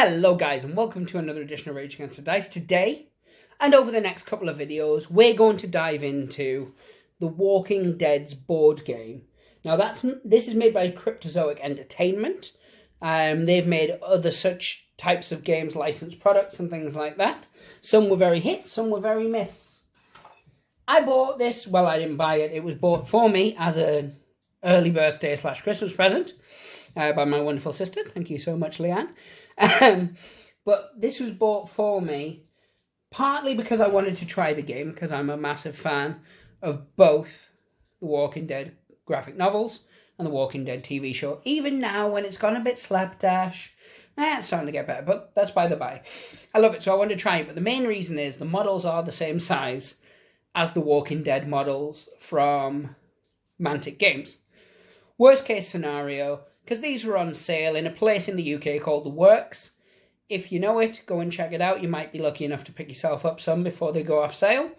Hello guys, and welcome to another edition of Rage Against the Dice. Today, and over the next couple of videos, we're going to dive into the Walking Dead's board game. Now this is made by Cryptozoic Entertainment. They've made other such types of games, licensed products and things like that. Some were very hit, some were very miss. I bought this, well I didn't buy it, it was bought for me as an early birthday / Christmas present by my wonderful sister. Thank you so much, Leanne. But this was bought for me partly because I wanted to try the game, because I'm a massive fan of both the Walking Dead graphic novels and the Walking Dead TV show. Even now, when it's gone a bit slapdash, it's starting to get better, but that's by the by. I love it, so I wanted to try it. But the main reason is the models are the same size as the Walking Dead models from Mantic Games. Worst case scenario, because these were on sale in a place in the UK called The Works. If you know it, go and check it out. You might be lucky enough to pick yourself up some before they go off sale.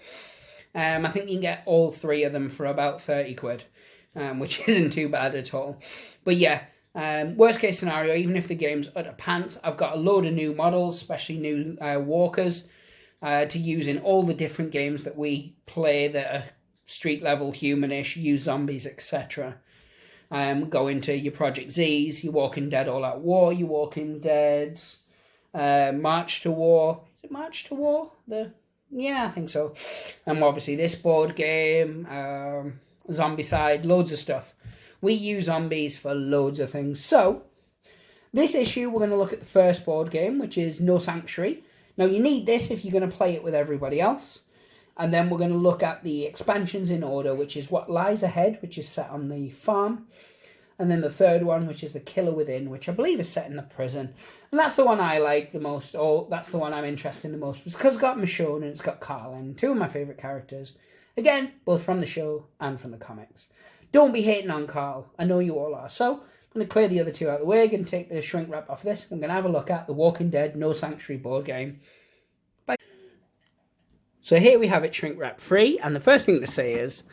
I think you can get all three of them for about 30 quid, which isn't too bad at all. But yeah, worst case scenario, even if the game's utter pants, I've got a load of new models, especially new walkers, to use in all the different games that we play that are street level, humanish, use zombies, etc. Go into your Project Z's, your Walking Dead All Out War, your Walking Dead March to War. Is it March to War? Yeah, I think so. And obviously this board game, Zombicide, loads of stuff. We use zombies for loads of things. So, this issue, we're going to look at the first board game, which is No Sanctuary. Now, you need this if you're going to play it with everybody else. And then we're going to look at the expansions in order, which is What Lies Ahead, which is set on the farm. And then the third one, which is The Killer Within, which I believe is set in the prison. And that's the one I like the most, or that's the one I'm interested in the most, because it's got Michonne and it's got Carlin, two of my favourite characters. Again, both from the show and from the comics. Don't be hating on Carl. I know you all are. So, I'm going to clear the other two out of the way and take the shrink wrap off this. I'm going to have a look at the Walking Dead No Sanctuary board game. Bye. So here we have it shrink wrap free, and the first thing to say is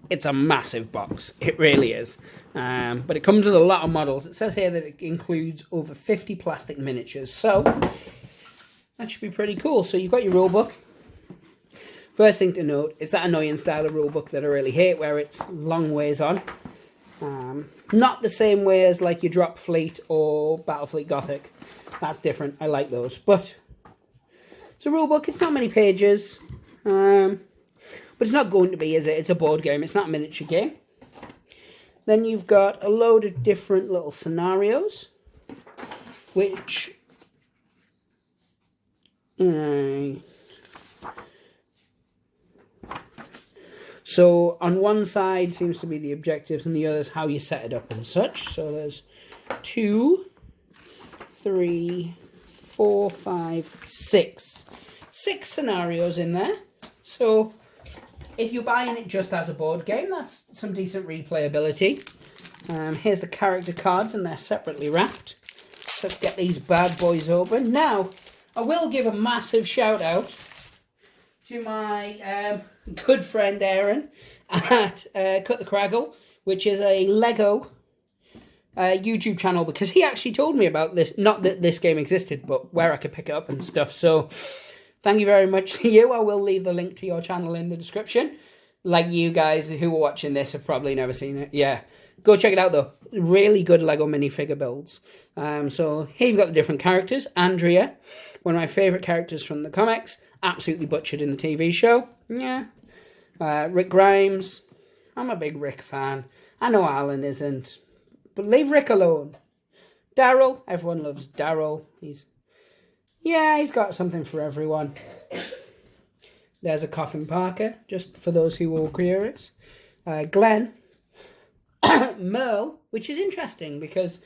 it's a massive box. It really is. But it comes with a lot of models. It says here that it includes over 50 plastic miniatures, so that should be pretty cool. So you've got your rulebook. First thing to note is that annoying style of rulebook that I really hate, where it's long ways on. Not the same way as like your Drop Fleet or Battlefleet Gothic. That's different. I like those. But it's a rulebook. It's not many pages. But it's not going to be, is it? It's a board game. It's not a miniature game. Then you've got a load of different little scenarios, which so on one side seems to be the objectives, and the other is how you set it up and such. So there's 2, 3, 4, 5, 6 scenarios in there. So if you're buying it just as a board game, that's some decent replayability. Here's the character cards, and they're separately wrapped. So let's get these bad boys open. Now, I will give a massive shout out to my good friend Aaron at Cut the Craggle, which is a Lego YouTube channel, because he actually told me about this. Not that this game existed, but where I could pick it up and stuff. So thank you very much to you. I will leave the link to your channel in the description. Like you guys who are watching this have probably never seen it. Yeah, go check it out though. Really good Lego minifigure builds. So here you've got the different characters. Andrea, one of my favourite characters from the comics. Absolutely butchered in the TV show. Yeah. Rick Grimes. I'm a big Rick fan. I know Alan isn't, but leave Rick alone. Daryl. Everyone loves Daryl. He's got something for everyone. There's a Coffin Parker, just for those who were curious. Glenn. Merle, which is interesting because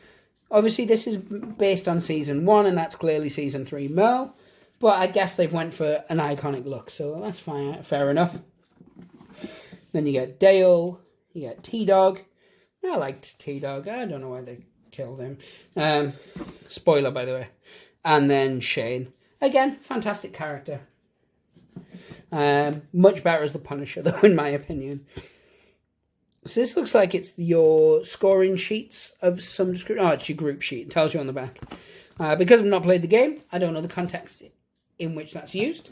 obviously this is based on season 1, and that's clearly season 3 Merle. But I guess they've went for an iconic look, so that's fine, fair enough. Then you get Dale, you get T-Dog. I liked T-Dog. I don't know why they killed him. Spoiler, by the way. And then Shane. Again, fantastic character. Much better as the Punisher, though, in my opinion. So this looks like it's your scoring sheets of some description. Oh, it's your group sheet. It tells you on the back. Because I've not played the game, I don't know the context in which that's used.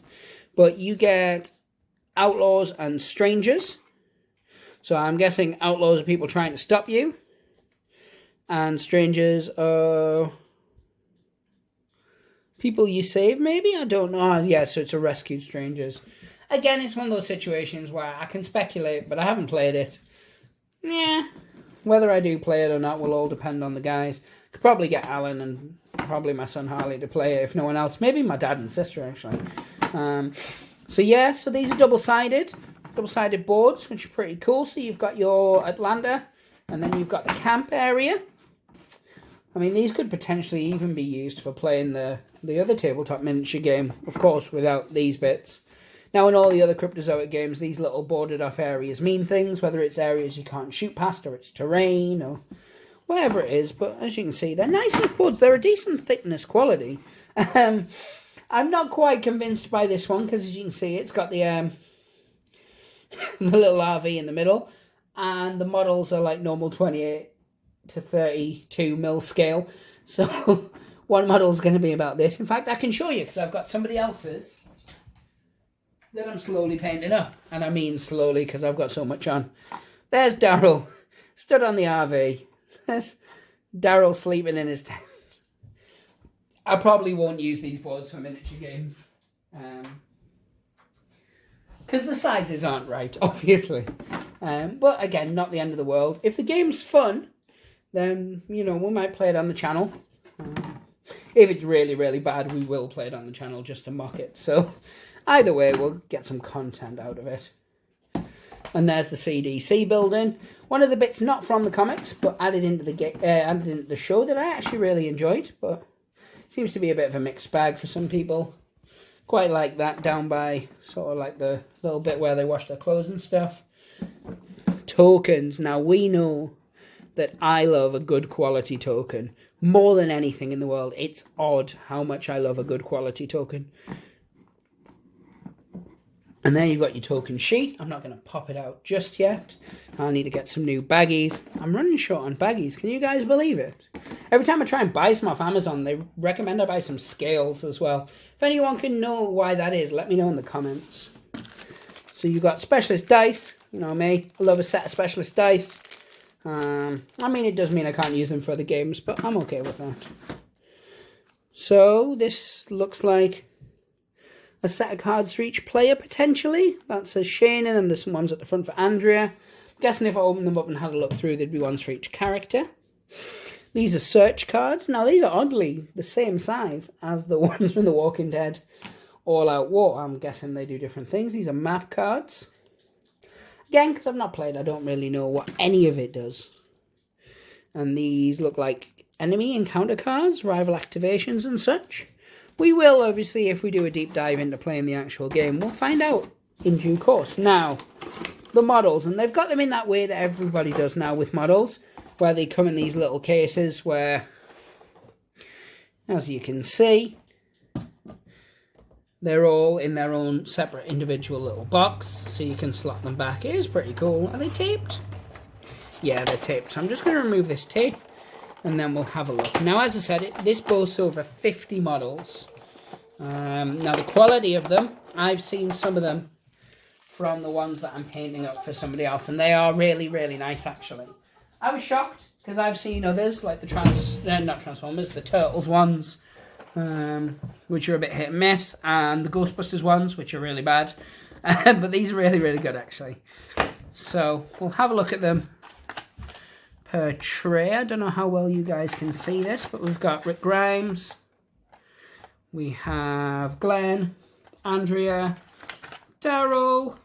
But you get outlaws and strangers. So I'm guessing outlaws are people trying to stop you. And strangers are people you save, maybe? I don't know. Yeah, so it's a rescued strangers. Again, it's one of those situations where I can speculate, but I haven't played it. Yeah. Whether I do play it or not will all depend on the guys. Could probably get Alan and probably my son Harley to play it, if no one else. Maybe my dad and sister, actually. So yeah, so these are double-sided boards, which are pretty cool. So you've got your Atlanta, and then you've got the camp area. I mean, these could potentially even be used for playing the other tabletop miniature game, of course, without these bits. Now, in all the other Cryptozoic games, these little boarded-off areas mean things, whether it's areas you can't shoot past, or it's terrain, or whatever it is. But as you can see, they're nice enough boards. They're a decent thickness quality. I'm not quite convinced by this one, because as you can see, it's got the little RV in the middle, and the models are like normal 28 to 32 mil scale. So one model is going to be about this. In fact, I can show you, because I've got somebody else's that I'm slowly painting up. And I mean slowly, because I've got so much on. There's Daryl, stood on the RV. There's Daryl sleeping in his tent. I probably won't use these boards for miniature games. Because the sizes aren't right, obviously. But again, not the end of the world. If the game's fun, then, you know, we might play it on the channel. If it's really, really bad, we will play it on the channel just to mock it. So either way, we'll get some content out of it. And there's the CDC building. One of the bits not from the comics, but added into the show that I actually really enjoyed. But seems to be a bit of a mixed bag for some people. Quite like that down by sort of like the little bit where they wash their clothes and stuff. Tokens. Now, we know that I love a good quality token more than anything in the world. It's odd how much I love a good quality token. And then you've got your token sheet. I'm not going to pop it out just yet. I need to get some new baggies. I'm running short on baggies. Can you guys believe it? Every time I try and buy some off Amazon, they recommend I buy some scales as well. If anyone can know why that is, let me know in the comments. So you've got specialist dice. You know me. I love a set of specialist dice. I mean, it does mean I can't use them for other games, but I'm okay with that. So this looks like a set of cards for each player, potentially. That says Shane, and then there's some ones at the front for Andrea. I'm guessing if I opened them up and had a look through, there'd be ones for each character. These are search cards. Now, these are oddly the same size as the ones from The Walking Dead All Out War. I'm guessing they do different things. These are map cards. Again, because I've not played, I don't really know what any of it does. And these look like enemy encounter cards, rival activations and such. We will, obviously, if we do a deep dive into playing the actual game, we'll find out in due course. Now, the models, and they've got them in that way that everybody does now with models, where they come in these little cases where, as you can see, they're all in their own separate individual little box, so you can slot them back. It is pretty cool. Are they taped? Yeah, they're taped. So I'm just going to remove this tape, and then we'll have a look. Now, as I said, this boasts over 50 models. Now, the quality of them, I've seen some of them from the ones that I'm painting up for somebody else, and they are really, really nice, actually. I was shocked, because I've seen others, like the not Transformers, the Turtles ones, which are a bit hit and miss, and the Ghostbusters ones, which are really bad. But these are really, really good, actually. So, we'll have a look at them per tray. I don't know how well you guys can see this, but we've got Rick Grimes, we have Glenn, Andrea, Daryl.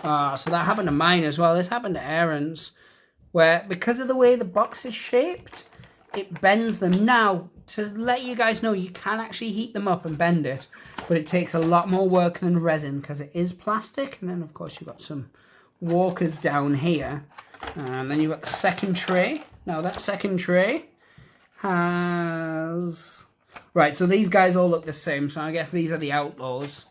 So that happened to mine as well. This happened to Aaron's, where because of the way the box is shaped, it bends them. Now, to let you guys know, you can actually heat them up and bend it, but it takes a lot more work than resin because it is plastic. And then, of course, you've got some walkers down here. And then you've got the second tray. Now, that second tray has... Right, so these guys all look the same. So I guess these are the outlaws.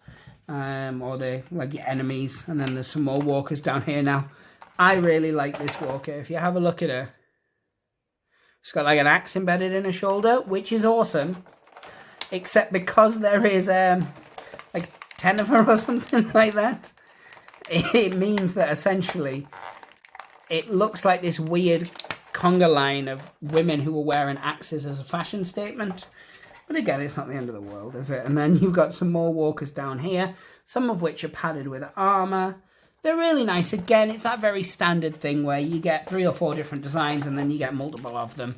Or the like your enemies. And then there's some more walkers down here. Now, I really like this walker. If you have a look at her, It's got like an axe embedded in her shoulder, which is awesome. Except because there is like 10 of her or something like that, it means that essentially it looks like this weird conga line of women who are wearing axes as a fashion statement. But again, it's not the end of the world, is it? And then you've got some more walkers down here, some of which are padded with armor. They're really nice. Again, it's that very standard thing where you get 3 or 4 different designs and then you get multiple of them.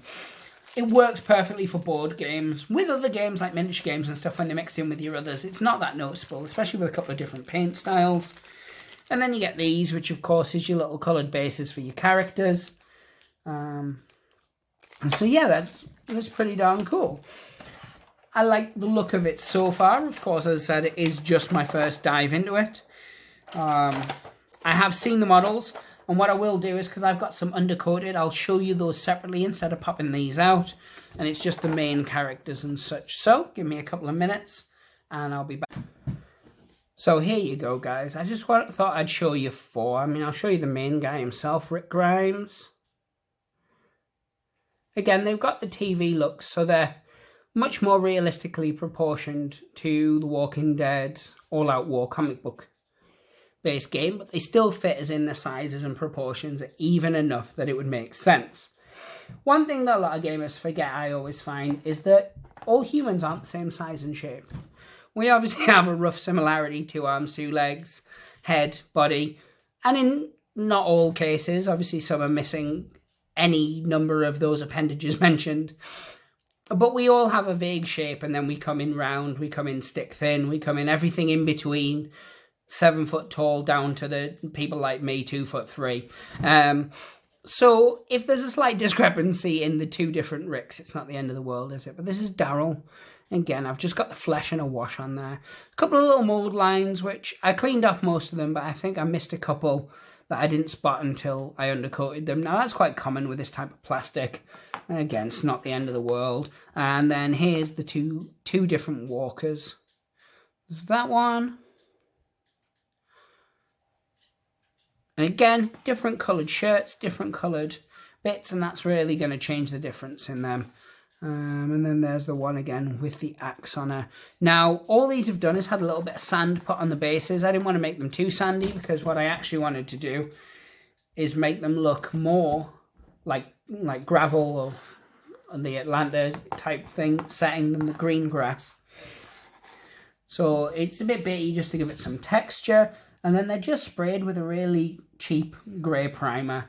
It works perfectly for board games. With other games like miniature games and stuff, when they're mixed in with your others, it's not that noticeable, especially with a couple of different paint styles. And then you get these, which of course is your little coloured bases for your characters. So yeah, that's pretty darn cool. I like the look of it so far. Of course, as I said, it is just my first dive into it. I have seen the models, and what I will do is, because I've got some undercoated, I'll show you those separately instead of popping these out. And it's just the main characters and such. So, give me a couple of minutes, and I'll be back. So here you go, guys. I just thought I'd show you 4. I mean, I'll show you the main guy himself, Rick Grimes. Again, they've got the TV looks, so they're much more realistically proportioned to the Walking Dead All-Out War comic book based game, but they still fit as in the sizes and proportions even enough that it would make sense. One thing that a lot of gamers forget, I always find, is that all humans aren't the same size and shape. We obviously have a rough similarity to arms, 2 legs, head, body, and in not all cases, obviously some are missing any number of those appendages mentioned, but we all have a vague shape, and then we come in round, we come in stick thin, we come in everything in between, 7 foot tall down to the people like me, 2'3". So if there's a slight discrepancy in the 2 different Ricks, it's not the end of the world, is it? But this is Daryl. Again, I've just got the flesh and a wash on there. A couple of little mold lines, which I cleaned off most of them, but I think I missed a couple that I didn't spot until I undercoated them. Now, that's quite common with this type of plastic. And again, it's not the end of the world. And then here's the two different walkers. There's that one. And again, different coloured shirts, different coloured bits, and that's really going to change the difference in them. And then there's the one again with the axe on her. Now, all these have done is had a little bit of sand put on the bases. I didn't want to make them too sandy, because what I actually wanted to do is make them look more like gravel or the Atlanta type thing setting than the green grass. So it's a bit bitty just to give it some texture. And then they're just sprayed with a really cheap grey primer.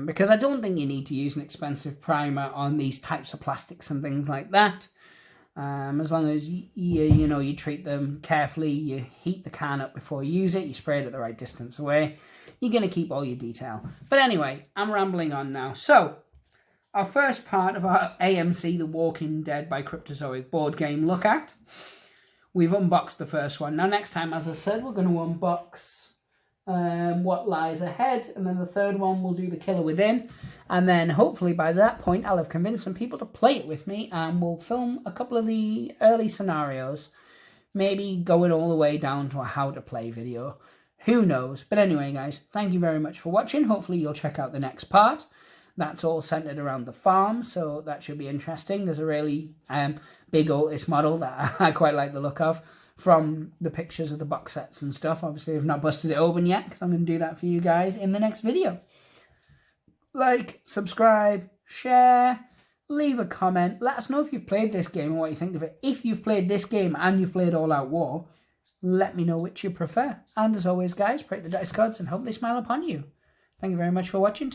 Because I don't think you need to use an expensive primer on these types of plastics and things like that. As long as you treat them carefully, you heat the can up before you use it, you spray it at the right distance away, you're going to keep all your detail. But anyway, I'm rambling on now. So, our first part of our AMC The Walking Dead by Cryptozoic board game look at. We've unboxed the first one. Now next time, as I said, we're going to unbox What Lies Ahead, and then the third one we'll do The Killer Within, and then hopefully by that point I'll have convinced some people to play it with me, and we'll film a couple of the early scenarios, maybe going all the way down to a how to play video, who knows. But anyway guys, thank you very much for watching. Hopefully you'll check out the next part. That's all centered around the farm, so that should be interesting. There's a really big Otis model that I quite like the look of from the pictures of the box sets and stuff. Obviously, I've not busted it open yet, because I'm going to do that for you guys in the next video. Like, subscribe, share, leave a comment. Let us know if you've played this game and what you think of it. If you've played this game and you've played All Out War, let me know which you prefer. And as always, guys, break the dice gods and hope they smile upon you. Thank you very much for watching.